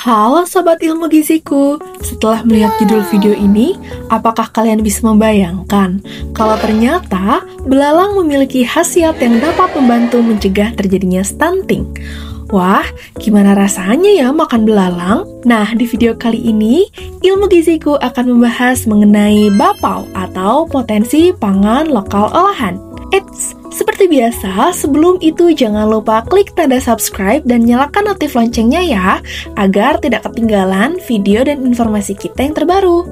Halo Sobat Ilmu Giziku, setelah melihat judul video ini, apakah kalian bisa membayangkan kalau ternyata belalang memiliki khasiat yang dapat membantu mencegah terjadinya stunting? Wah, gimana rasanya ya makan belalang? Nah, di video kali ini, Ilmu Giziku akan membahas mengenai bapau atau potensi pangan lokal olahan. Eits, seperti biasa, sebelum itu jangan lupa klik tanda subscribe dan nyalakan notif loncengnya ya, agar tidak ketinggalan video dan informasi kita yang terbaru.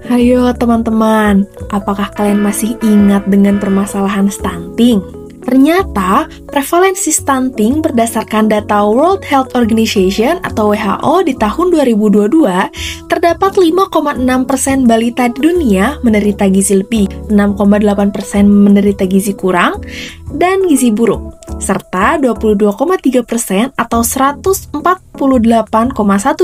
Hayo teman-teman, apakah kalian masih ingat dengan permasalahan stunting? Ternyata, prevalensi stunting berdasarkan data World Health Organization atau WHO di tahun 2022, terdapat 5,6% balita di dunia menderita gizi lebih, 6,8% menderita gizi kurang, dan gizi buruk, serta 22,3% atau 148,1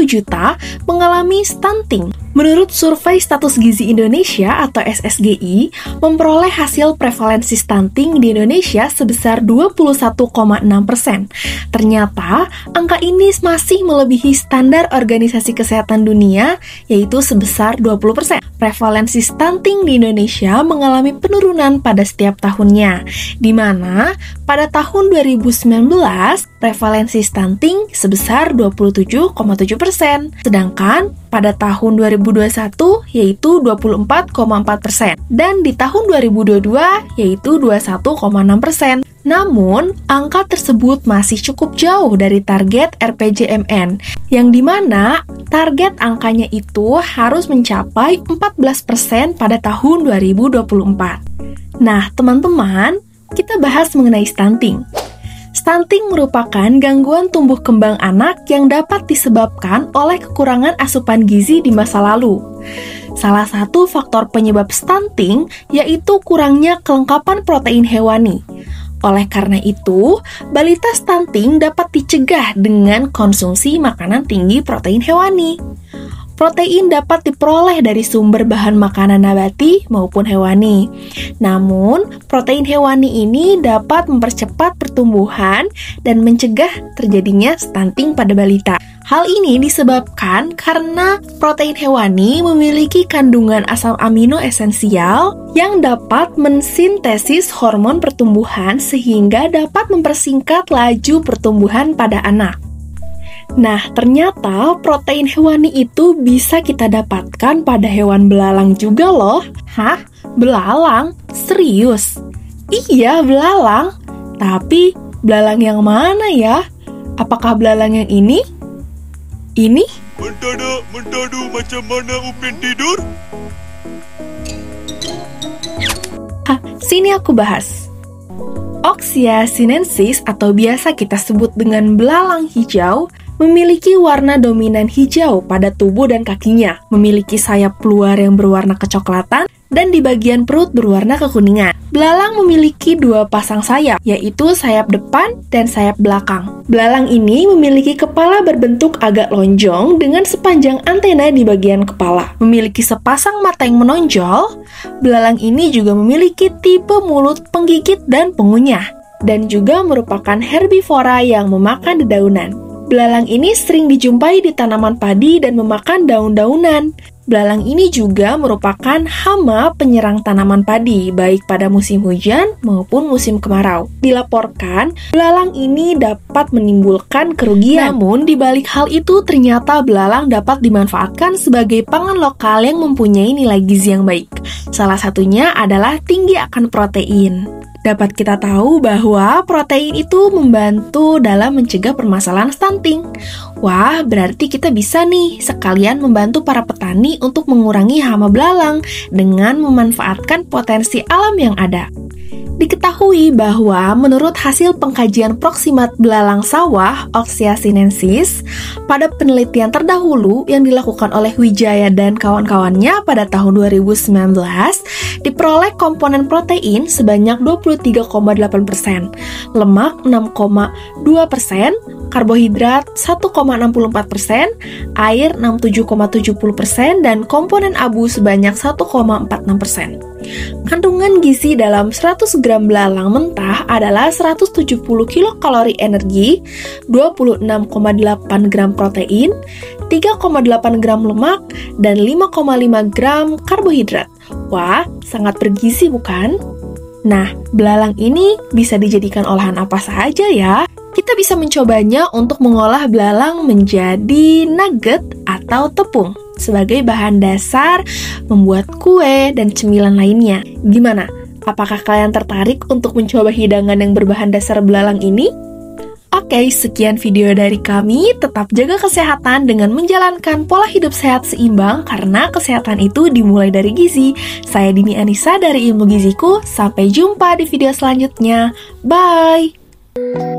juta mengalami stunting. Menurut Survei Status Gizi Indonesia atau SSGI, memperoleh hasil prevalensi stunting di Indonesia sebesar 21,6%. Ternyata, angka ini masih melebihi standar Organisasi Kesehatan Dunia, yaitu sebesar 20%. Prevalensi stunting di Indonesia mengalami penurunan pada setiap tahunnya, di mana pada tahun 2019, prevalensi stunting sebesar 27,7%, sedangkan pada tahun 2021 yaitu 24,4%, dan di tahun 2022 yaitu 21,6%. Namun, angka tersebut masih cukup jauh dari target RPJMN, yang dimana target angkanya itu harus mencapai 14% pada tahun 2024. Nah, teman-teman, kita bahas mengenai stunting. Stunting merupakan gangguan tumbuh kembang anak yang dapat disebabkan oleh kekurangan asupan gizi di masa lalu. Salah satu faktor penyebab stunting yaitu kurangnya kelengkapan protein hewani. Oleh karena itu, balita stunting dapat dicegah dengan konsumsi makanan tinggi protein hewani. Protein dapat diperoleh dari sumber bahan makanan nabati maupun hewani. Namun, protein hewani ini dapat mempercepat pertumbuhan dan mencegah terjadinya stunting pada balita. Hal ini disebabkan karena protein hewani memiliki kandungan asam amino esensial yang dapat mensintesis hormon pertumbuhan sehingga dapat mempersingkat laju pertumbuhan pada anak. Nah, ternyata protein hewani itu bisa kita dapatkan pada hewan belalang juga loh. Hah? Belalang? Serius? Iya, belalang. Tapi, belalang yang mana ya? Apakah belalang yang ini? Ini? Mentadu macam mana Upin tidur? Sini aku bahas. Oxia sinensis atau biasa kita sebut dengan belalang hijau memiliki warna dominan hijau pada tubuh dan kakinya, memiliki sayap luar yang berwarna kecoklatan, dan di bagian perut berwarna kekuningan. Belalang memiliki dua pasang sayap, yaitu sayap depan dan sayap belakang. Belalang ini memiliki kepala berbentuk agak lonjong dengan sepanjang antena di bagian kepala. Memiliki sepasang mata yang menonjol, belalang ini juga memiliki tipe mulut penggigit dan pengunyah, dan juga merupakan herbivora yang memakan dedaunan. Belalang ini sering dijumpai di tanaman padi dan memakan daun-daunan. Belalang ini juga merupakan hama penyerang tanaman padi, baik pada musim hujan maupun musim kemarau. Dilaporkan, belalang ini dapat menimbulkan kerugian. Namun, di balik hal itu, ternyata belalang dapat dimanfaatkan sebagai pangan lokal yang mempunyai nilai gizi yang baik. Salah satunya adalah tinggi akan protein. Dapat kita tahu bahwa protein itu membantu dalam mencegah permasalahan stunting. Wah, berarti kita bisa nih sekalian membantu para petani untuk mengurangi hama belalang dengan memanfaatkan potensi alam yang ada. Diketahui bahwa menurut hasil pengkajian proksimat belalang sawah Oxia sinensis pada penelitian terdahulu yang dilakukan oleh Wijaya dan kawan-kawannya pada tahun 2019, diperoleh komponen protein sebanyak 23,8%, lemak 6,2%, karbohidrat 1,64%, air 67,70%, dan komponen abu sebanyak 1,46%. Kandungan gizi dalam 100 gram belalang mentah adalah 170 kilokalori energi, 26,8 gram protein, 3,8 gram lemak, dan 5,5 gram karbohidrat. Wah, sangat bergizi bukan? Nah, belalang ini bisa dijadikan olahan apa saja ya? Kita bisa mencobanya untuk mengolah belalang menjadi nugget atau tepung sebagai bahan dasar membuat kue dan cemilan lainnya. Gimana? Apakah kalian tertarik untuk mencoba hidangan yang berbahan dasar belalang ini? Oke, sekian video dari kami. Tetap jaga kesehatan dengan menjalankan pola hidup sehat seimbang karena kesehatan itu dimulai dari gizi. Saya Dini Anissa dari Ilmu Giziku. Sampai jumpa di video selanjutnya. Bye!